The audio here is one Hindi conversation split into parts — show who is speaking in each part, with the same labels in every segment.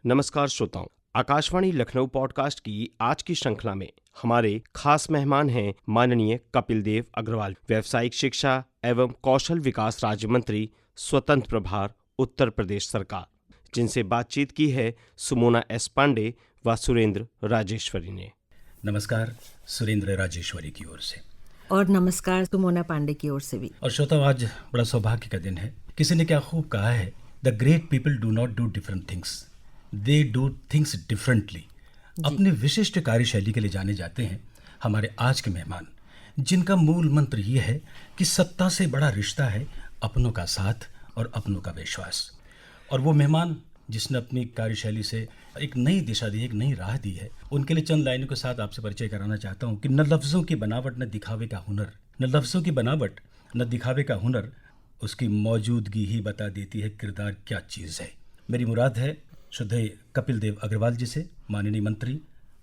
Speaker 1: नमस्कार श्रोताओं, आकाशवाणी लखनऊ पॉडकास्ट की आज की श्रृंखला में हमारे खास मेहमान हैं माननीय कपिल देव अग्रवाल, व्यावसायिक शिक्षा एवं कौशल विकास राज्य मंत्री, स्वतंत्र प्रभार, उत्तर प्रदेश सरकार, जिनसे बातचीत की है सुमोना एस पांडे व सुरेंद्र राजेश्वरी ने।
Speaker 2: नमस्कार सुरेंद्र राजेश्वरी की ओर से
Speaker 3: और नमस्कार सुमोना पांडे की ओर से भी।
Speaker 2: और श्रोताओं, आज बड़ा सौभाग्य का दिन है। किसी ने क्या खूब कहा है, the great people do not do different things, they do things differently. अपने विशिष्ट कार्यशैली के लिए जाने जाते हैं हमारे आज के मेहमान, जिनका मूल मंत्र ये है कि सत्ता से बड़ा रिश्ता है अपनों का साथ और अपनों का विश्वास। और वो मेहमान जिसने अपनी कार्यशैली से एक नई दिशा दी, एक नई राह दी है, उनके लिए चंद लाइनों के साथ आपसे परिचय कराना चाहता हूँ कि न लफ्ज़ों की बनावट न दिखावे का हुनर, न लफ्ज़ों की बनावट न दिखावे का हुनर, उसकी मौजूदगी ही बता देती है किरदार क्या चीज़ है। मेरी मुराद है श्रद्धेय कपिल देव अग्रवाल जी से, माननीय मंत्री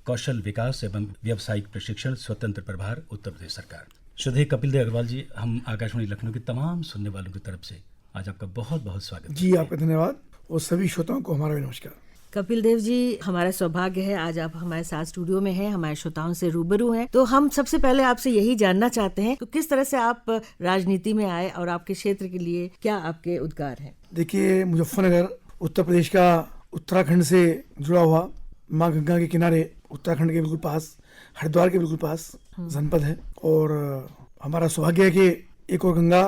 Speaker 2: कौशल विकास एवं व्यावसायिक प्रशिक्षण, स्वतंत्र प्रभार, उत्तर प्रदेश सरकार। श्रद्धेय कपिल देव अग्रवाल जी, हम आकाशवाणी लखनऊ के तमाम सुनने वालों की तरफ से आज आपका बहुत बहुत स्वागत
Speaker 4: जी। आपका धन्यवाद और सभी श्रोताओं को हमारा भी नमस्कार।
Speaker 3: कपिल देव जी, हमारा सौभाग्य है आज आप हमारे साथ स्टूडियो में हैं, हमारे श्रोताओं से रूबरू हैं। तो हम सबसे पहले आपसे यही जानना चाहते हैं कि किस तरह से आप राजनीति में आए और आपके क्षेत्र के लिए क्या आपके उद्गार हैं।
Speaker 4: देखिए, मुजफ्फरनगर उत्तर प्रदेश का उत्तराखंड से जुड़ा हुआ, माँ गंगा के किनारे, उत्तराखंड के बिल्कुल पास, हरिद्वार के बिल्कुल पास जनपद है। और हमारा सौभाग्य है कि एक और गंगा,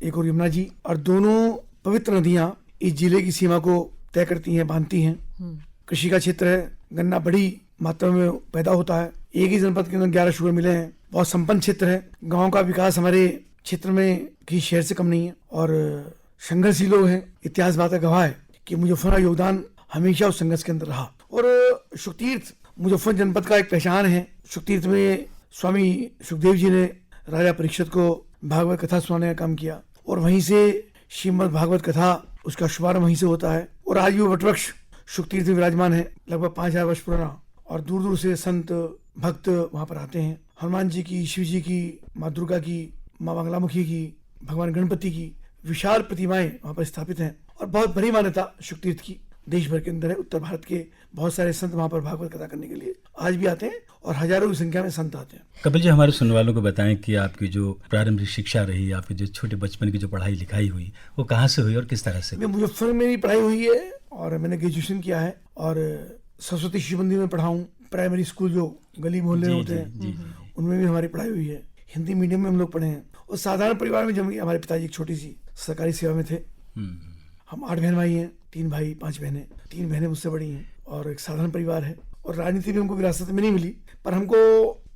Speaker 4: एक और यमुना जी, और दोनों पवित्र नदियाँ इस जिले की सीमा को तय करती हैं, बांधती हैं। कृषि का क्षेत्र है, गन्ना बड़ी मात्रा में पैदा होता है। एक ही जनपद के अंदर 11 शुगर मिले हैं। बहुत संपन्न क्षेत्र है। गाँव का विकास हमारे क्षेत्र में किसी शहर से कम नहीं है और संघर्षी लोग हैं। इतिहास बात का गवाह है कि मुजफ्फरनगर योगदान हमेशा उस संघर्ष के अंदर रहा। और शुकतीर्थ मुजफ्फर जनपद का एक पहचान है। शुकतीर्थ में स्वामी सुखदेव जी ने राजा परीक्षित को भागवत कथा सुनाने का काम किया और वहीं से श्रीमद् भागवत कथा, उसका शुभारंभ वहीं से होता है। और आज भी वटवृक्ष शुकतीर्थ में विराजमान है, लगभग 5000 वर्ष पुराना, और दूर दूर से संत भक्त वहाँ पर आते हैं। हनुमान जी की, शिव जी की, माँ दुर्गा की, माँ बांग्लामुखी की, भगवान गणपति की विशाल प्रतिमाएं वहाँ पर स्थापित हैं और बहुत बड़ी मान्यता शुकतीर्थ की देश भर के अंदर है। उत्तर भारत के बहुत सारे संत वहाँ पर भागवत कथा करने के लिए आज भी आते हैं और हजारों की संख्या में संत आते हैं।
Speaker 2: कपिल जी, हमारे सुनने वालों को बताएं कि आपकी जो प्रारंभिक शिक्षा रही, आपकी जो छोटे बचपन की जो पढ़ाई लिखाई हुई, वो कहाँ से हुई और किस तरह से?
Speaker 4: मैं मुजफ्फरनगर में ही पढ़ाई हुई है और मैंने ग्रेजुएशन किया है और सरस्वती शिशु मंदिर में पढ़ा हूँ। प्राइमरी स्कूल जो गली मोहल्ले में होते हैं उनमें भी हमारी पढ़ाई हुई है। हिंदी मीडियम में हम लोग पढ़े हैं और साधारण परिवार में जब हमारे पिताजी एक छोटी सी सरकारी सेवा में थे। हम 8 बहन भाई हैं, 3 भाई 5 बहनें। 3 बहनें मुझसे बड़ी हैं और एक साधारण परिवार है। और राजनीति भी हमको विरासत में नहीं मिली, पर हमको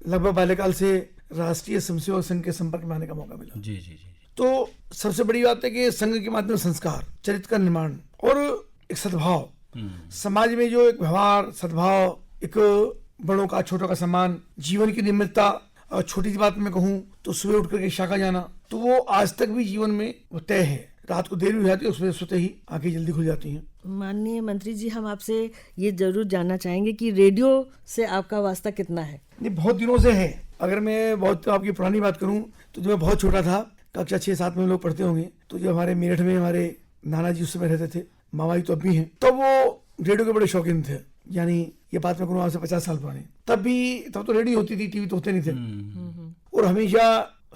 Speaker 4: लगभग बाल्यकाल से राष्ट्रीय स्वयंसेवक संघ के संपर्क में आने का मौका मिला।
Speaker 2: जी जी जी।
Speaker 4: तो सबसे बड़ी बात है कि संघ के माध्यम से संस्कार, चरित्र का निर्माण और एक सद्भाव, समाज में जो एक व्यवहार, सद्भाव, एक बड़ों का छोटों का सम्मान, जीवन की नियमितता। और छोटी सी बात मैं कहूँ तो सुबह उठ करके शाखा जाना, तो वो आज तक भी जीवन में वो तय है। रात को देर भी हो जाती है, उसमें सोते ही आंखें जल्दी खुल जाती हैं।
Speaker 3: माननीय मंत्री जी, हम आपसे ये जरूर जानना चाहेंगे कि रेडियो से आपका वास्ता कितना है?
Speaker 4: नहीं, बहुत दिनों से है। अगर मैं बहुत आपकी पुरानी बात करूं तो जब मैं बहुत छोटा था, कक्षा 6-7 में लोग पढ़ते होंगे, तो जब हमारे मेरठ में हमारे नाना जी उस समय रहते थे, मामा जी तो अब भी हैं, तो वो रेडियो के बड़े शौकीन थे। यानी ये बात मैं करूँ आपसे 50 साल पुरानी। तब तो रेडियो होती थी, टीवी तो होते नहीं थे। और हमेशा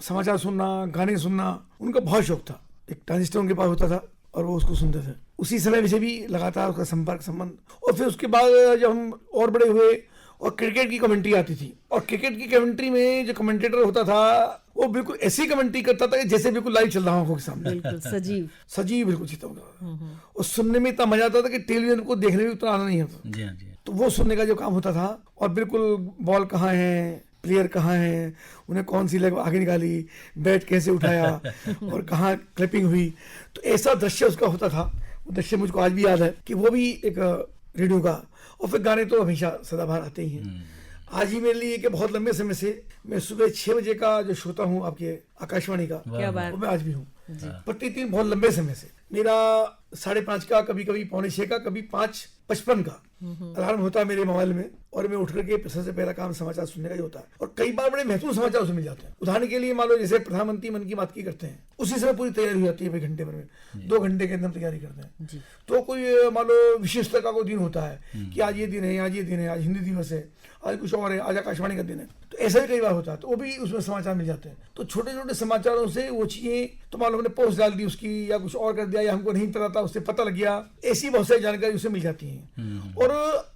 Speaker 4: समाचार सुनना, गाने सुनना उनका बहुत शौक था। एक ट्रांजिस्टर उनके पास होता था और वो उसको सुनते थे। उसी समय से भी लगातार उसका संपर्क संबंध। और फिर उसके बाद जब हम और बड़े हुए और क्रिकेट की कमेंट्री आती थी, और क्रिकेट की कमेंट्री में जो कमेंटेटर होता था वो बिल्कुल ऐसी कमेंट्री करता था जैसे बिल्कुल लाइव चल रहा हो के सामने,
Speaker 3: बिल्कुल सजीव
Speaker 4: बिल्कुल चित्त होता। और सुनने में इतना मजा आता था कि टेलीविजन को देखने में उतना आना नहीं होता।
Speaker 2: जी जी।
Speaker 4: तो वो सुनने का जो काम होता था, और बिल्कुल बॉल कहाँ है, प्लेयर कहाँ हैं, उन्हें कौन सी लेग आगे निकाली, बैट कैसे उठाया और कहाँ क्लिपिंग हुई, तो ऐसा दृश्य उसका होता था। वो दृश्य मुझको आज भी याद है कि वो भी एक रेडियो का। और फिर गाने तो हमेशा सदाबहार आते ही हैं। आज ही मेरे लिए कि बहुत लंबे समय से मैं सुबह 6 बजे का जो श्रोता हूँ आपके आकाशवाणी का, वो मैं आज भी हूँ। प्रतिदिन बहुत लंबे समय से मेरा 5:30 का, कभी कभी 5:45 का, कभी 5 55 का अलार्म होता है मेरे मोबाइल में, और मैं उठ करके सबसे पहला काम समाचार सुनने का ही होता है। और कई बार बड़े महत्वपूर्ण समाचार उसमें मिल जाते हैं। उदाहरण के लिए मान लो जैसे प्रधानमंत्री मन की बात की करते हैं, उसी समय पूरी तैयारी हो जाती है, घंटे भर में 2 घंटे के अंदर तैयारी करते हैं। तो कोई मान लो विशेषता का कोई दिन होता है कि आज ये दिन है, आज ये दिन है, आज हिंदी दिवस है, आज कुछ और है, आज आकाशवाणी का दिन है, तो ऐसा भी कई बार होता है, तो वो भी उसमें समाचार मिल जाते हैं। तो छोटे छोटे समाचारों से वो चीजें, तो मान लो हमने पोस्ट डाल दी उसकी, या कुछ और कर दिया, या हमको नहीं पता था उससे पता लग गया, ऐसी बहुत सारी जानकारी उससे मिल जाती है। और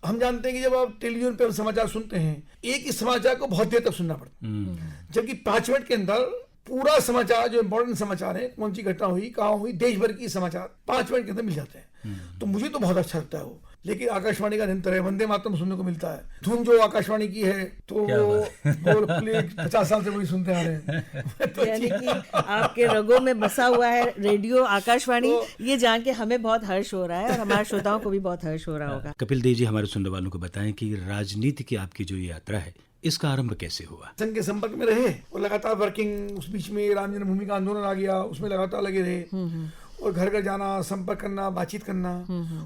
Speaker 4: हम जानते हैं कि जब आप टेलीविजन पे समाचार सुनते हैं, एक ही समाचार को बहुत देर तक सुनना पड़ता है, जबकि 5 मिनट के अंदर पूरा समाचार, जो इंपॉर्टेंट समाचार है, कौन सी घटना हुई, कहाँ हुई, देश भर की समाचार 5 मिनट के अंदर मिल जाते हैं। तो मुझे तो बहुत अच्छा लगता है वो। लेकिन आकाशवाणी का निरंतर है, वंदे मातरम सुनने को मिलता है, धुन जो आकाशवाणी की है, तो वो 50 साल से वही सुनते आ रहे हैं।
Speaker 3: तो यानी कि आपके रगों में बसा हुआ है रेडियो, आकाशवाणी, ये जान के हमें बहुत हर्ष हो रहा है, और हमारे श्रोताओं को भी बहुत हर्ष हो रहा होगा।
Speaker 2: कपिल देव जी, हमारे सुनने वालों को बताएं कि राजनीति की आपकी जो यात्रा है, इसका आरंभ कैसे हुआ?
Speaker 4: संघ के संपर्क में रहे और लगातार वर्किंग, उस बीच में राम जन्मभूमि का आंदोलन आ गया, उसमें लगातार लगे रहे, और घर घर जाना, संपर्क करना, बातचीत करना।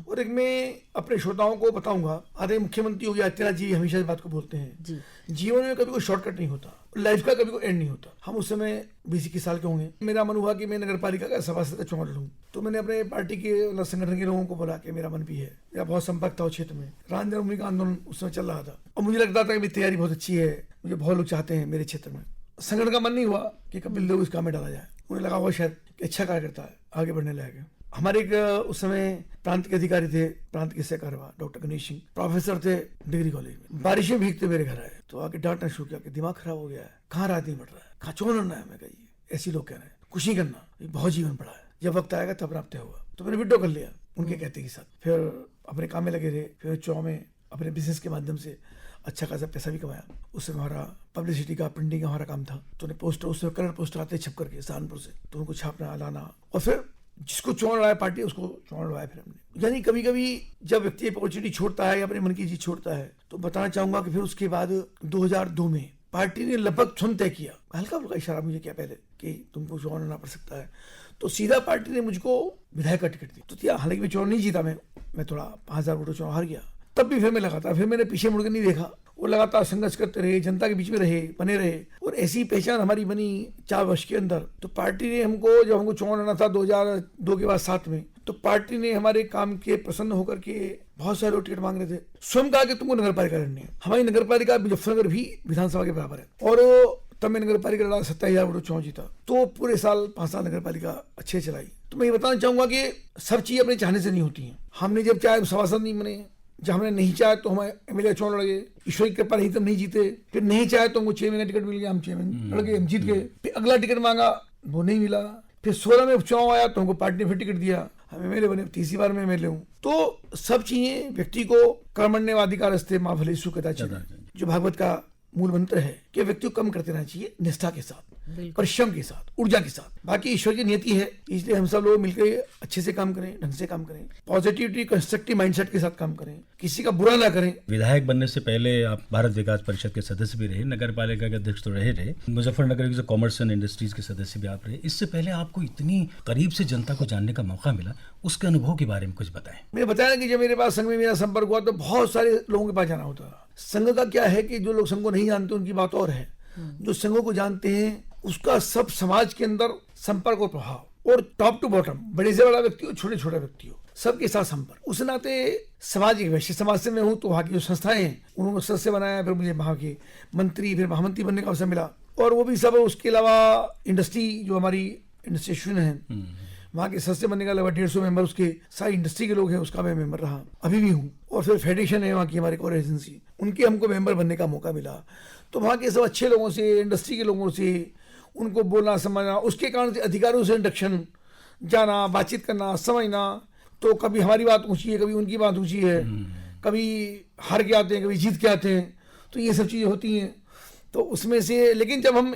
Speaker 4: और एक मैं अपने श्रोताओं को बताऊंगा, आधे मुख्यमंत्री योगी आदित्यनाथ जी हमेशा इस बात को बोलते हैं, जीवन में कभी कोई शॉर्टकट नहीं होता, लाइफ का कभी कोई एंड नहीं होता। हम उस समय 20-21 साल के होंगे, मेरा मन हुआ कि मैं नगर पालिका का सभासद का चुनाव लड़ूं। तो मैंने अपने पार्टी के संगठन के लोगों को बोला कि मेरा मन भी है, मेरा बहुत संपर्क था उस क्षेत्र में, राम जन्मभूमि का आंदोलन उस समय चल रहा था, और मुझे लगता था कि मेरी तैयारी बहुत अच्छी है, मुझे बहुत लोग चाहते हैं मेरे क्षेत्र में। संगठन का मन नहीं हुआ कि कपिल देव इस काम में डाला जाए, उन्हें लगा हुआ शायद कि अच्छा कार्य करता है, आगे बढ़ने लायक है। हमारे एक उस समय प्रांत के अधिकारी थे, प्रांत के सहकार्यवाह डॉक्टर गणेश सिंह, प्रोफेसर थे डिग्री कॉलेज में, बारिश में भीगते मेरे घर आए, तो आके डांटना शुरू किया कि दिमाग खराब हो गया है, कहाँ रात नहीं बढ़ रहा है, कहाँ चोन लड़ना है। मैं कही ऐसी लोग कह रहे हैं, कुछ नहीं करना, ये बहुत जीवन पड़ा है, जब वक्त आएगा तब प्राप्त होगा। तो मैंने विड्रॉ कर लिया उनके कहते के साथ, फिर अपने काम में लगे रहे। फिर चुनाव में अपने बिजनेस के माध्यम से अच्छा खासा पैसा भी कमाया। उससे हमारा पब्लिसिटी का, प्रिंटिंग का हमारा काम था, तो पोस्टर, उससे कलर पोस्टर आते छप करके सहारनपुर से, तो उनको छापना, लाना, और फिर जिसको चुनाव लड़ाया पार्टी, उसको चुनाव लड़ाया फिर हमने। यानी कभी कभी जब व्यक्ति अपॉर्चुनिटी छोड़ता है या अपने मन की चीज छोड़ता है, तो बताना चाहूंगा कि फिर उसके बाद 2002 में पार्टी ने लगभग चुन तय किया, हल्का फुल्का इशारा मुझे क्या पहले, कि तुमको चुनाव लड़ना पड़ सकता है, तो सीधा पार्टी ने मुझको विधायक का टिकट दिया। तो हालांकि मैं चुनाव नहीं जीता, मैं थोड़ा 5000 वोटों चुनाव हार गया। तब भी फिर मैं लगातार, फिर मैंने पीछे मुड़ के नहीं देखा, वो लगातार संघर्ष करते रहे, जनता के बीच में रहे, बने रहे, और ऐसी पहचान हमारी बनी 4 वर्ष के अंदर। तो पार्टी ने हमको, जब हमको चुनाव लड़ना था 2002 के बाद 7 में, तो पार्टी ने हमारे काम के प्रसन्न होकर के, बहुत सारे लोग टिकट मांग रहे थे, स्वयं कहा कि तुमको नगर पालिका लड़नी है। हमारी नगर पालिका मुजफ्फरनगर भी विधानसभा के बराबर है, और तब मैं नगर पालिका लड़ा, 27,000 वोटों चुनाव जीता। तो पूरे साल 5 साल नगर पालिका अच्छे चलाई। तो मैं ये बताना चाहूंगा कि सब चीजें अपने चाहने से नहीं होती हैं। हमने जब चाहे सभासद नहीं बने, जब हमने नहीं चाहे तो हमें एमएलए चुनाव लड़ गए, ईश्वर की कृपा नहीं तब नहीं जीते, फिर नहीं चाहे तो हमको चेयरमैन का टिकट मिल गया, हम चेयरमैन लड़ गए, हम जीत गए। फिर अगला टिकट मांगा, वो नहीं मिला। फिर 16 में चुनाव आया तो हमको पार्टी ने फिर टिकट दिया, हम एमएलए बने, तीसरी बार में एमएलए हूँ। तो सब चीजें व्यक्ति को कर्मण्येवाधिकार अस्ते मां फलेषु कदाचन, जो भागवत का मूल मंत्र है, कि व्यक्ति को कम करते रहना चाहिए, निष्ठा के साथ, परिश्रम के साथ, ऊर्जा के साथ। बाकी ईश्वर की नियति है, इसलिए हम सब लोग मिलकर अच्छे से काम करें, ढंग से काम करें, पॉजिटिविटी, कंस्ट्रक्टिव माइंडसेट के साथ काम करें, किसी का बुरा ना करें।
Speaker 2: विधायक बनने से पहले आप भारत विकास परिषद के सदस्य भी रहे, नगर पालिका के अध्यक्ष तो रहे, मुजफ्फरनगर के कॉमर्स एंड इंडस्ट्रीज के सदस्य भी आप रहे। इससे पहले आपको इतनी करीब से जनता को जानने का मौका मिला, उसके अनुभव के बारे में कुछ बताएं।
Speaker 4: मैंने बताया कि जब मेरे पास संघ में मेरा संपर्क हुआ तो बहुत सारे लोगों के पास जाना होता था। संघ का क्या है कि जो लोग संघ को नहीं जानते उनकी बात और है, जो संघ को जानते हैं उसका सब समाज के अंदर संपर्क और प्रभाव, और टॉप टू बॉटम, बड़े से बड़ा व्यक्ति हो, छोटे छोटे व्यक्ति हो, सबके साथ संपर्क। उस नाते समाज एक वैश्य समाज से मैं हूँ, तो वहाँ की जो संस्थाएं हैं उन्होंने सदस्य बनाया, फिर मुझे वहाँ के मंत्री, फिर महामंत्री बनने का अवसर मिला, और वो भी सब। उसके अलावा इंडस्ट्री, जो हमारी इंडस्ट्री है, वहाँ के सदस्य बनने का लगभग 150 मेंबर, उसके सारी इंडस्ट्री के लोग हैं, उसका मैं मेंबर रहा, अभी भी हूँ। और फिर फेडरेशन है वहाँ की, हमारी कोर एजेंसी, उनके हमको मेंबर बनने का मौका मिला। तो वहाँ के सब अच्छे लोगों से, इंडस्ट्री के लोगों से, उनको बोलना समझना, उसके कारण से अधिकारियों से इंडक्शन, जाना, बातचीत करना, समझना। तो कभी हमारी बात ऊंची है, कभी उनकी बात ऊंची है, कभी हार के आते हैं, कभी जीत के आते हैं, तो ये सब चीज़ें होती हैं। तो उसमें से, लेकिन जब हम,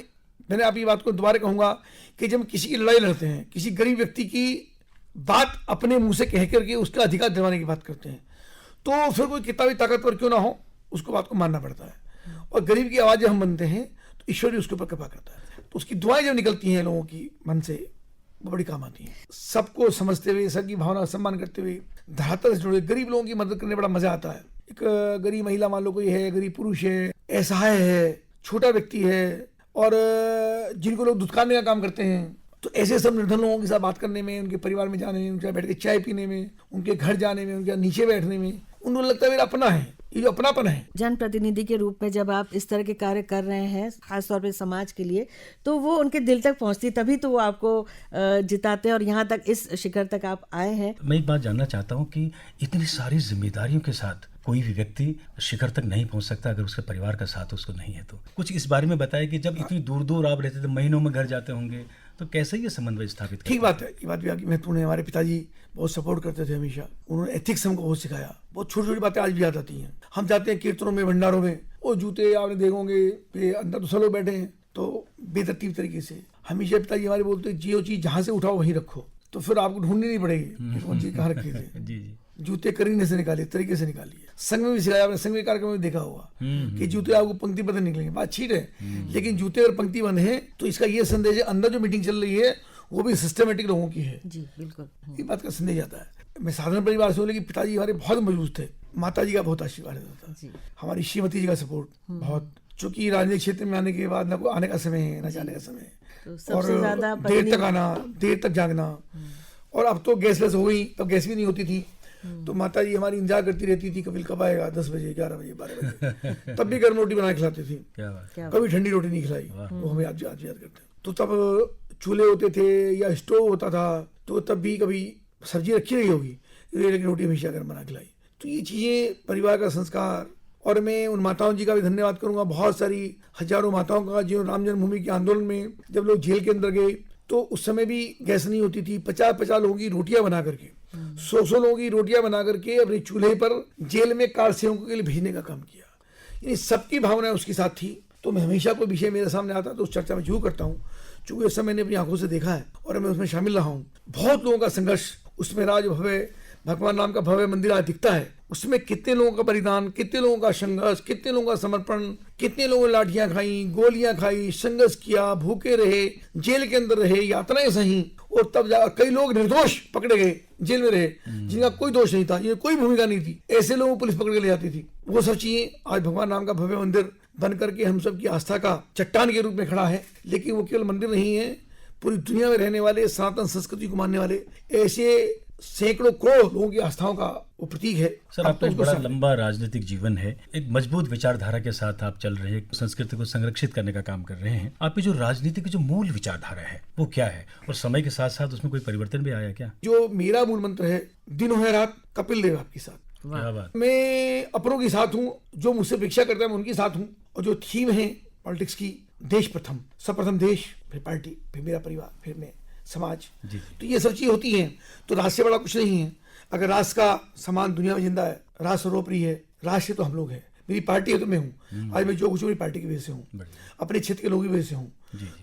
Speaker 4: मैंने आप ये बात को दोबारा कहूँगा कि जब किसी की लड़ाई लड़ते हैं, किसी गरीब व्यक्ति की बात अपने मुंह से कह करके उसका अधिकार दिलवाने की बात करते हैं, तो फिर कोई कितना भी ताकतवर क्यों ना हो, उसको बात को मानना पड़ता है। और गरीब की आवाज़ जब हम बनते हैं तो ईश्वर भी उसके ऊपर कृपा करता है। तो उसकी दुआएं जब निकलती हैं लोगों की मन से, वो बड़ी काम आती है। सबको समझते हुए, सबकी भावना का सम्मान करते हुए, धरातल से जुड़े गरीब लोगों की मदद करने बड़ा मजा आता है। एक गरीब महिला मान लो कोई है, गरीब पुरुष है, असहाय है, छोटा व्यक्ति है, और जिनको लोग दुत्कारने का काम करते हैं, तो ऐसे सब निर्धन लोगों के साथ बात करने में, उनके परिवार में जाने में, उनके साथ बैठ के चाय पीने में, उनके घर जाने में, उनके नीचे बैठने में, उनको लगता है मेरा अपना है। ये जो अपनापन है,
Speaker 3: जनप्रतिनिधि के रूप में जब आप इस तरह के कार्य कर रहे हैं, खासतौर पे समाज के लिए, तो वो उनके दिल तक पहुंचती, तभी तो वो आपको जिताते हैं और यहाँ तक, इस शिखर तक आप आए हैं।
Speaker 2: मैं एक बात जानना चाहता हूँ कि इतनी सारी जिम्मेदारियों के साथ कोई भी व्यक्ति शिखर तक नहीं पहुंच सकता अगर उसके परिवार का साथ उसको नहीं है। तो कुछ इस बारे में बताएं कि जब इतनी दूर दूर आप रहते थे, महीनों में घर जाते होंगे, तो कैसे ये समन्वय स्थापित?
Speaker 4: ठीक बात है, ये बात भी आपकी महत्वपूर्ण है। हमारे पिताजी बहुत सपोर्ट करते थे हमेशा, उन्होंने एथिक्स हमको बहुत सिखाया। बहुत छोटी छोटी बातें आज भी याद आती हैं। हम जाते हैं कीर्तनों में, भंडारों में, वो जूते आपने देखोगे अंदर तो सब लोग बैठे हैं, तो बेतरतीब तरीके से हमेशा पिताजी हमारे बोलते जो चीज जहाँ से उठाओ वहीं रखो, तो फिर आपको ढूंढनी नहीं पड़ेगी कि कौन चीज कहाँ रखी थे।
Speaker 2: जी जी।
Speaker 4: जूते करीने से निकालिए, तरीके से निकालिए। संघ में भी सिखाया, आपने संघ में कार्यक्रम में देखा होगा कि जूते आपको पंक्तिबद्ध निकलेंगे, बात ठीक है, लेकिन जूते अगर पंक्तिबद्ध हैं तो इसका ये संदेश है अंदर जो मीटिंग चल रही है वो भी सिस्टमेटिक लोगों की है।
Speaker 3: जी बिल्कुल,
Speaker 4: ये बात का संदेश आता है। मैं साधारण परिवार से हूँ, लेकिन पिताजी हमारे बहुत मजबूत थे। माता जी का बहुत आशीर्वाद रहता था, हमारी श्रीमती जी का सपोर्ट बहुत, चूंकि राजनीतिक क्षेत्र में आने के बाद न आने का समय है न जाने का समय है,
Speaker 3: तो सबसे ज्यादा
Speaker 4: और देर तक आना, देर तक जागना, और अब तो गैस हो गई, तब गैस भी नहीं होती थी, तो माता जी हमारी इंतजार करती रहती थी, कपिल कब आएगा, 10 बजे, 11 बजे, 12 बजे, तब भी गर्म रोटी बना के खिलाती थी, कभी ठंडी रोटी नहीं खिलाई, वो हमें आज याद करते हैं। तो तब चूल्हे होते थे या स्टोव होता था, तो तब भी कभी सब्जी रखी रही होगी, लेकिन रोटी हमेशा गर्म बना खिलाई। तो ये चीज़ें परिवार का संस्कार। और मैं उन माताओं जी का भी धन्यवाद करूंगा, बहुत सारी हजारों माताओं का, जो राम जन्मभूमि के आंदोलन में जब लोग जेल के अंदर गए, तो उस समय भी गैस नहीं होती थी, 50-50 लोगों की रोटियां बना करके, 100 लोगों की रोटियां बना करके अपने चूल्हे पर जेल में कार सेवकों के लिए भेजने का काम किया। यानी सबकी भावना उसके साथ थी। तो मैं हमेशा कोई विषय मेरे सामने आता तो उस चर्चा में जरूर करता हूँ, चूंकि उस समय मैंने अपनी आंखों से देखा है और मैं उसमें शामिल रहा हूँ। बहुत लोगों का संघर्ष उसमें, राज भव्य भगवान राम का भव्य मंदिर आज दिखता है, उसमें कितने लोगों का बलिदान, कितने लोगों का संघर्ष, कितने लोगों का समर्पण, कितने लोगों ने लाठियां खाई, गोलियां खाई, संघर्ष किया, भूखे रहे, जेल के अंदर रहे, यातनाएं सही, और तब कई लोग निर्दोष पकड़े गए, जेल में रहे, जिनका कोई दोष नहीं था, ये कोई भूमिका नहीं थी, ऐसे लोगों को पुलिस पकड़ के ले जाती थी। वो सब चीजें आज भगवान राम का भव्य मंदिर बन करके हम सब की आस्था का चट्टान के रूप में खड़ा है। लेकिन वो केवल मंदिर नहीं है, पूरी दुनिया में रहने वाले, सनातन संस्कृति को मानने वाले ऐसे सैकड़ों करोड़ लोगों की आस्थाओं का वो प्रतीक है।
Speaker 2: सर, आपका एक बड़ा लंबा राजनीतिक जीवन है, एक मजबूत विचारधारा के साथ आप चल रहे हैं, संस्कृति को संरक्षित करने का काम कर रहे हैं। आपकी जो राजनीति की जो मूल विचारधारा है वो क्या है, और समय के साथ साथ उसमें कोई परिवर्तन भी आया क्या?
Speaker 4: जो मेरा मूल मंत्र है, दिन हो या रात कपिल देव आपके साथ।
Speaker 2: क्या बात।
Speaker 4: मैं अपनों के साथ हूँ, जो मुझसे अपेक्षा करता है मैं उनके साथ हूँ, और जो थीम है पॉलिटिक्स की, देश प्रथम, सर्वप्रथम देश, फिर पार्टी, फिर मेरा परिवार, फिर मैं समाज। तो ये सब चीजें होती हैं। तो राष्ट्र से बड़ा कुछ नहीं है। अगर राष्ट्र का समान दुनिया में जिंदा है, राष्ट्र सर्वोपरि है, राष्ट्र तो हम लोग हैं, मेरी पार्टी है तो मैं हूँ। आज मैं जो कुछ मेरी पार्टी की वजह से हूँ, अपने क्षेत्र के लोगों की वजह से हूँ,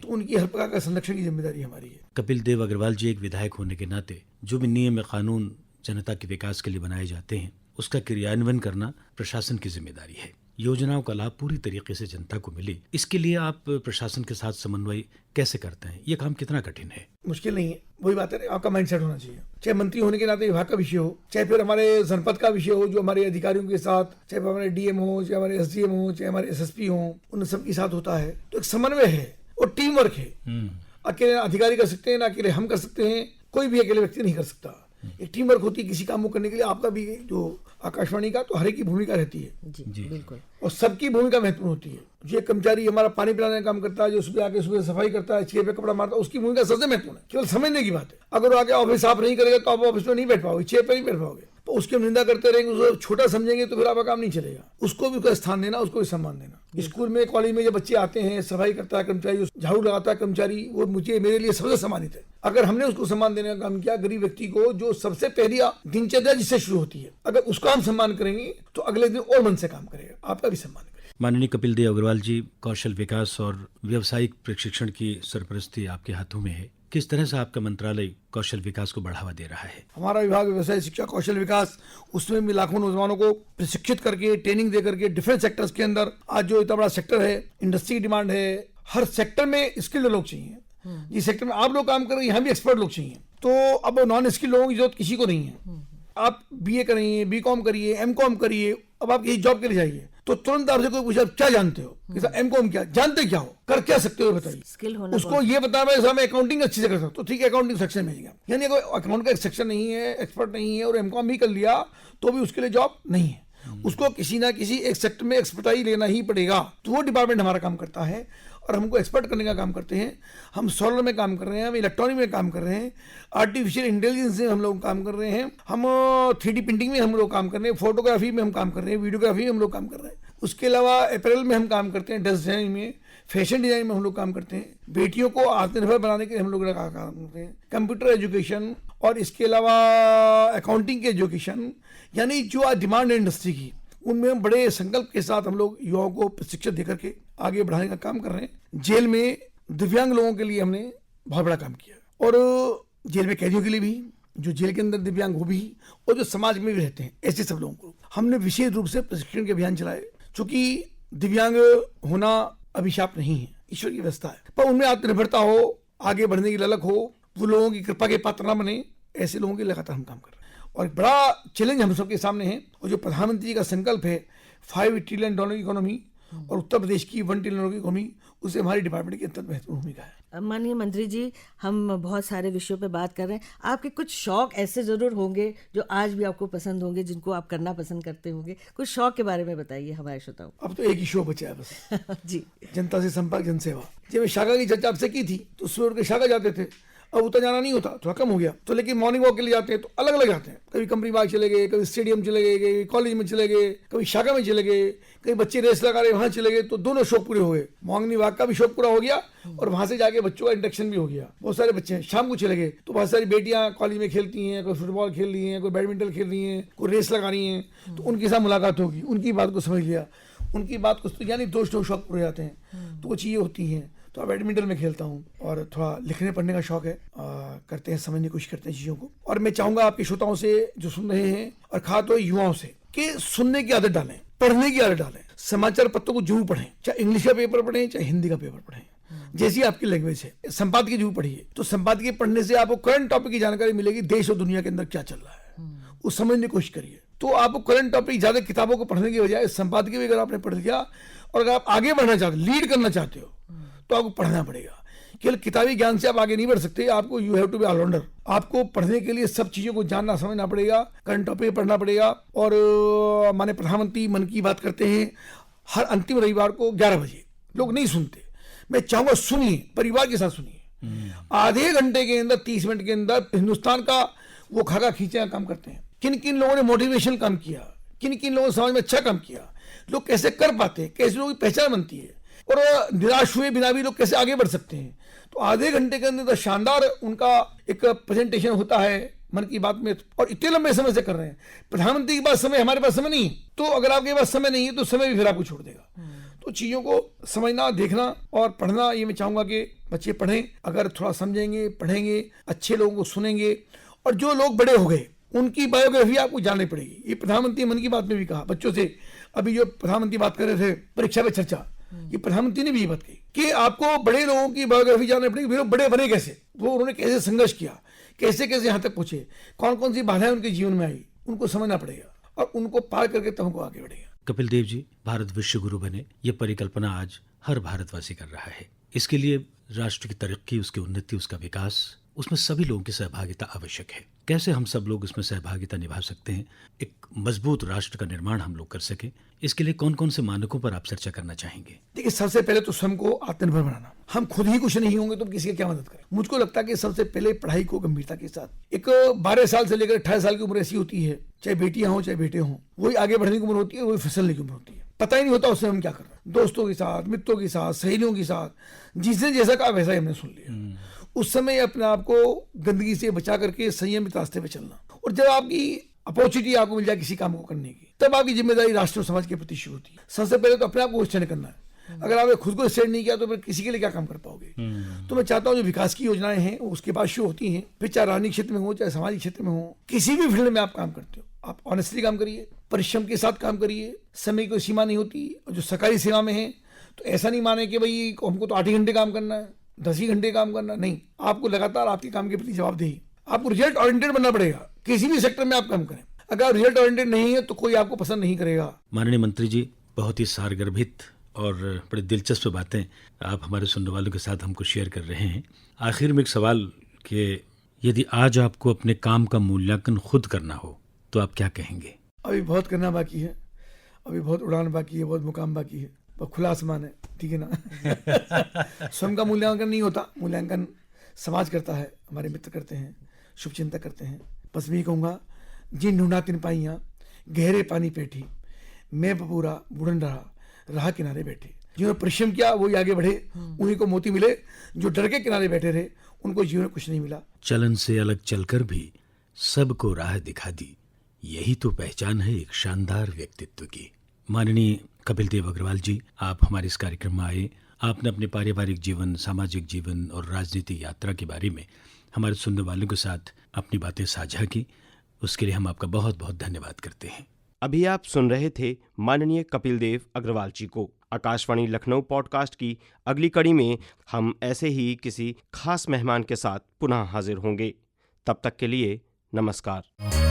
Speaker 4: तो उनकी हर प्रकार का संरक्षण की जिम्मेदारी हमारी है।
Speaker 2: कपिल देव अग्रवाल जी, एक विधायक होने के नाते जो भी नियम कानून जनता के विकास के लिए बनाए जाते हैं, उसका क्रियान्वयन करना प्रशासन की जिम्मेदारी है। योजनाओं का लाभ पूरी तरीके से जनता को मिले, इसके लिए आप प्रशासन के साथ समन्वय कैसे करते हैं? ये काम कितना कठिन है?
Speaker 4: मुश्किल नहीं है, वही बात है, आपका माइंडसेट होना चाहिए। चाहे मंत्री होने के नाते विभाग का विषय हो, चाहे फिर हमारे जनपद का विषय हो, जो हमारे अधिकारियों के साथ, चाहे हमारे डीएम हो, चाहे हमारे एसडीएम हो, चाहे हमारे एसएसपी हो, उन सबके साथ होता है। तो एक समन्वय है और टीम वर्क है। अकेले अधिकारी कर सकते हैं ना, अकेले हम कर सकते हैं, कोई भी अकेले व्यक्ति नहीं कर सकता। एक टीम वर्क होती है किसी काम को करने के लिए। आपका भी जो आकाशवाणी का, तो हर एक की भूमिका रहती है
Speaker 3: जी बिल्कुल, और
Speaker 4: सबकी भूमिका महत्वपूर्ण होती है। जो कर्मचारी हमारा पानी पिलाने का काम करता है, जो सुबह आके सुबह सफाई करता है, चेयर पे कपड़ा मारता है, उसकी भूमिका सबसे महत्वपूर्ण है। केवल समझने की बात है। अगर वो आगे ऑफिस साफ नहीं करेगा तो आप ऑफिस में नहीं बैठ पाओगे, चेयर पे नहीं बैठ पाओगे। तो उसकी हम निंदा करते रहेंगे, उसको छोटा समझेंगे तो फिर आपका काम नहीं चलेगा। उसको भी उसका स्थान देना, उसको भी सम्मान देना। स्कूल में, कॉलेज में जब बच्चे आते हैं, सफाई करता है कर्मचारी, झाड़ू लगाता है कर्मचारी, वो मुझे, मेरे लिए सबसे सम्मानित है। अगर हमने उसको सम्मान देने का काम किया, गरीब व्यक्ति को, जो सबसे पहली दिनचर्या जिससे शुरू होती है, अगर उसका हम सम्मान करेंगे तो अगले दिन और मन से काम करेगा, आपका भी सम्मान करेगा।
Speaker 2: माननीय कपिल देव अग्रवाल जी, कौशल विकास और व्यावसायिक प्रशिक्षण की सरपरस्ती आपके हाथों में है। किस तरह से आपका मंत्रालय कौशल विकास को बढ़ावा दे रहा है?
Speaker 4: हमारा विभाग व्यवसाय शिक्षा कौशल विकास, उसमें भी लाखों नौजवानों को प्रशिक्षित करके, ट्रेनिंग दे करके, डिफरेंट सेक्टर्स के अंदर, आज जो इतना बड़ा सेक्टर है, इंडस्ट्री की डिमांड है, हर सेक्टर में स्किल्ड लोग चाहिए। जिस सेक्टर में आप लोग काम कर रहे हैं यहाँ भी एक्सपर्ट लोग चाहिए। तो अब नॉन स्किल लोगों की जरूरत किसी को नहीं है। आप बीए करिए, बीकॉम करिए, एमकॉम करिए, अब आप यही जॉब के लिए जाइए तो तुरंत आपसे कोई पूछा क्या जानते हो, एमकॉम क्या जानते, क्या हो, कर क्या सकते हो बताइए।
Speaker 3: स्किल होना
Speaker 4: उसको ये बता मैं अकाउंटिंग अच्छी से कर सकता हूँ, तो ठीक है अकाउंटिंग सेक्शन में जाएगा। यानी अगर अकाउंट का एक सेक्शन नहीं है, एक्सपर्ट नहीं है और एमकॉम भी कर लिया तो भी उसके लिए जॉब नहीं है। उसको किसी ना किसी एक सेक्टर में एक्सपर्टाइज लेना ही पड़ेगा। तो वो डिपार्टमेंट हमारा काम करता है और हमको एक्सपर्ट करने का काम करते हैं। हम सोलर में काम कर रहे हैं, हम इलेक्ट्रॉनिक में काम कर रहे हैं, आर्टिफिशियल इंटेलिजेंस में हम लोग काम कर रहे हैं, हम 3D प्रिंटिंग में हम लोग काम कर रहे हैं, फोटोग्राफी में हम काम कर रहे हैं, वीडियोग्राफी में हम लोग काम कर रहे हैं। उसके अलावा अपैरल में हम काम करते हैं, ड्रेस डिजाइन में, फैशन डिजाइन में हम लोग काम करते हैं। बेटियों को आत्मनिर्भर बनाने के लिए हम लोग काम करते हैं, कंप्यूटर एजुकेशन और इसके अलावा अकाउंटिंग के एजुकेशन, यानी जो आज डिमांड है इंडस्ट्री की, उनमें हम बड़े संकल्प के साथ हम लोग युवाओं को प्रशिक्षण देकर के आगे बढ़ाने का काम कर रहे हैं। जेल में दिव्यांग लोगों के लिए हमने बहुत बड़ा काम किया और जेल में कैदियों के लिए भी, जो जेल के अंदर दिव्यांग वो भी, और जो समाज में भी रहते हैं ऐसे सब लोगों को हमने विशेष रूप से प्रशिक्षण के अभियान चलाए। चूंकि दिव्यांग होना अभिशाप नहीं है, ईश्वर की व्यवस्था है, पर उनमें आत्मनिर्भरता हो, आगे बढ़ने की ललक हो, वो लोगों की कृपा के पात्र न बने, ऐसे लोगों के लगातार हम काम कर रहे हैं। और एक बड़ा चैलेंज हम सबके सामने है, और जो प्रधानमंत्री का संकल्प है $5 ट्रिलियन की इकोनॉमी और उत्तर प्रदेश की $1 ट्रिलियन की इकोनॉमी, उससे हमारी डिपार्टमेंट की अत्यंत महत्वपूर्ण भूमिका है।
Speaker 3: माननीय मंत्री जी, हम बहुत सारे विषयों पे बात कर रहे हैं, आपके कुछ शौक ऐसे जरूर होंगे जो आज भी आपको पसंद होंगे, जिनको आप करना पसंद करते होंगे। कुछ शौक के बारे में बताइए हमारे श्रोताओं।
Speaker 4: अब तो एक ही शो बचा है बस
Speaker 3: जी,
Speaker 4: जनता से संपर्क, जनसेवा। जब मैं शाखा की चर्चा आपसे की थी तो सुबह के शाखा जाते थे, अब उतना जाना नहीं होता, थोड़ा कम हो गया। तो लेकिन मॉर्निंग वॉक के लिए जाते हैं तो अलग अलग जाते हैं, कभी कंपनी बाग चले गए, कभी स्टेडियम चले गए, कभी कॉलेज में चले गए, कभी शाखा में चले गए, कभी बच्चे रेस लगा रहे वहां चले गए, तो दोनों शौक पूरे हो गए। मॉर्निंग वॉक का भी शौक पूरा हो गया और वहां से जाके बच्चों का इंडक्शन भी हो गया। बहुत सारे बच्चे हैं शाम को चले गए, तो बहुत सारी बेटियां कॉलेज में खेलती हैं, कोई फुटबॉल खेल रही हैं, कोई बैडमिंटन खेल रही हैं, कोई रेस लगा रही हैं, तो उनके साथ मुलाकात होगी, उनकी बात को समझ लिया, उनकी बात को, यानी दोस्तों शौक पूरे जाते हैं। तो वो चीजें होती हैं। तो बैडमिंटन में खेलता हूँ और थोड़ा लिखने पढ़ने का शौक है, करते हैं, समझने की कोशिश करते हैं चीज़ों को। और मैं चाहूँगा आपके श्रोताओं से जो सुन रहे हैं और खासतौर युवाओं से कि सुनने की आदत डालें, पढ़ने की आदत डालें, समाचार पत्रों को जरूर पढ़ें, चाहे इंग्लिश का पेपर पढ़ें चाहे हिंदी का पेपर पढ़ें, जैसी आपकी लैंग्वेज है। संपादकीय जरूर पढ़िए, तो संपादकीय पढ़ने से आपको करंट टॉपिक की जानकारी मिलेगी, देश और दुनिया के अंदर क्या चल रहा है वो समझने की कोशिश करिए। तो आपको करंट टॉपिक ज्यादा किताबों को पढ़ने की बजाय संपादकीय भी अगर आपने पढ़ लिया और अगर आप आगे बढ़ना चाहते, लीड करना चाहते हो, तो आपको पढ़ना पड़ेगा। केवल किताबी ज्ञान से आप आगे नहीं बढ़ सकते, आपको you have to be all rounder. आपको पढ़ने के लिए सब चीजों को जानना समझना पड़ेगा, करंट टॉपिक पढ़ना पड़ेगा। और माने प्रधानमंत्री मन की बात करते हैं हर अंतिम रविवार को 11 बजे, लोग नहीं सुनते। मैं चाहूंगा सुनिए, परिवार के साथ सुनिए। आधे घंटे के अंदर 30 मिनट के अंदर हिंदुस्तान का वो खाका खींचे का काम करते हैं। किन किन लोगों ने मोटिवेशन काम किया, किन किन लोगों ने समाज में अच्छा काम किया, लोग कैसे कर पाते हैं, कैसे लोगों की पहचान बनती है और निराश हुए बिना भी लोग कैसे आगे बढ़ सकते हैं। तो आधे घंटे के अंदर शानदार उनका एक प्रेजेंटेशन होता है मन की बात में, और इतने लंबे समय से कर रहे हैं। प्रधानमंत्री के पास समय, हमारे पास समय नहीं, तो अगर आपके पास समय नहीं है तो समय भी फिर आपको छोड़ देगा। तो चीजों को समझना, देखना और पढ़ना, ये मैं चाहूंगा कि बच्चे पढ़ें। अगर थोड़ा समझेंगे, पढ़ेंगे, अच्छे लोगों को सुनेंगे, और जो लोग बड़े हो गए उनकी बायोग्राफी आपको जाननी पड़ेगी। ये प्रधानमंत्री मन की बात में भी कहा बच्चों से, अभी जो प्रधानमंत्री बात कर रहे थे परीक्षा पे चर्चा, ये प्रधानमंत्री ने भी ये बात कही कि आपको बड़े लोगों की बायोग्राफी जाननी पड़ेगी, वे लोग बड़े बने कैसे, वो उन्होंने कैसे संघर्ष किया, कैसे कैसे यहाँ तक पहुंचे, कौन कौन सी बाधाएं उनके जीवन में आई, उनको समझना पड़ेगा और उनको पार करके तब हमको आगे बढ़ेगा।
Speaker 2: कपिल देव जी, भारत विश्व गुरु बने, ये परिकल्पना आज हर भारतवासी कर रहा है। इसके लिए राष्ट्र की तरक्की, उसकी उन्नति, उसका विकास, उसमें सभी लोगों की सहभागिता आवश्यक है। कैसे हम सब लोग इसमें सहभागिता निभा सकते हैं, एक मजबूत राष्ट्र का निर्माण हम लोग कर सकें, इसके लिए कौन कौन से मानकों पर आप चर्चा करना चाहेंगे?
Speaker 4: देखिए, सबसे पहले तो स्वयं को आत्मनिर्भर बनाना। हम खुद ही कुछ नहीं होंगे तो किसी की क्या मदद करें। मुझको लगता है कि सबसे पहले पढ़ाई को गंभीरता के साथ, एक 12 साल से लेकर 18 साल की उम्र ऐसी होती है, चाहे बेटियां हो चाहे बेटे हों, वही आगे बढ़ने की उम्र होती है, वही फिसलने की उम्र होती है। पता ही नहीं होता उससे हम क्या कर रहे हैं, दोस्तों के साथ, मित्रों के साथ, सहेलियों के साथ, जिसने जैसा कहा वैसा ही हमने सुन लिया। उस समय अपने आप को गंदगी से बचा करके संयमित रास्ते पे चलना, और जब आपकी अपॉर्चुनिटी आपको मिल जाए किसी काम को करने की, तब आपकी जिम्मेदारी राष्ट्र और समाज के प्रति शुरू होती है। सबसे पहले तो अपने आप को स्टैंड करना है। अगर आपने खुद को स्टैंड नहीं किया तो फिर किसी के लिए क्या काम कर पाओगे। तो मैं चाहता हूँ जो विकास की योजनाएं हैं वो उसके बाद शुरू होती हैं, फिर चाहे राजनीतिक क्षेत्र में हो चाहे सामाजिक क्षेत्र में हो, किसी भी फील्ड में आप काम करते हो, आप ऑनेस्टली काम करिए, परिश्रम के साथ काम करिए, समय की कोई सीमा नहीं होती। और जो सरकारी सेवा में है तो ऐसा नहीं माने कि भाई हमको तो 8 ही घंटे काम करना है, 10 ही घंटे काम करना नहीं, आपको लगातार आपके काम के प्रति जवाबदेही, आपको रिजल्ट ओरिएंटेड बनना पड़ेगा। किसी भी सेक्टर में आप काम करें, अगर आप रिजल्ट ओरिएंटेड नहीं है तो कोई आपको पसंद नहीं करेगा।
Speaker 2: माननीय मंत्री जी, बहुत ही सारगर्भित और बड़े दिलचस्प बातें आप हमारे सुनने वालों के साथ हमको शेयर कर रहे हैं। आखिर में एक सवाल कि यदि आज आपको अपने काम का मूल्यांकन खुद करना हो तो आप क्या कहेंगे?
Speaker 4: अभी बहुत करना बाकी है, अभी बहुत उड़ान बाकी है, बहुत मुकाम बाकी है, बहुत खुला आसमान है, ठीक है ना। स्वयं का मूल्यांकन नहीं होता, मूल्यांकन समाज करता है, हमारे मित्र करते हैं, शुभचिंतक करते हैं। बस मैं ही कहूँगा, जिन ढूंढा तिन पाइयाँ गहरे पानी पेठी, मैं बपूरा बुढ़न रहा किनारे बैठे। जिन्होंने परिश्रम किया वही आगे बढ़े, उन्हीं को मोती मिले। जो डर के किनारे बैठे रहे उनको जीवन में कुछ नहीं मिला।
Speaker 2: चलन से अलग चलकर भी सबको राह दिखा दी, यही तो पहचान है एक शानदार व्यक्तित्व की। माननीय कपिल देव अग्रवाल जी, आप हमारे इस कार्यक्रम में आए, आपने अपने पारिवारिक जीवन, सामाजिक जीवन और राजनीतिक यात्रा के बारे में हमारे सुनने वालों के साथ अपनी बातें साझा की। उसके लिए हम आपका बहुत बहुत धन्यवाद करते हैं।
Speaker 1: अभी आप सुन रहे थे माननीय कपिल देव अग्रवाल जी को। आकाशवाणी लखनऊ पॉडकास्ट की अगली कड़ी में हम ऐसे ही किसी खास मेहमान के साथ पुनः हाजिर होंगे। तब तक के लिए नमस्कार।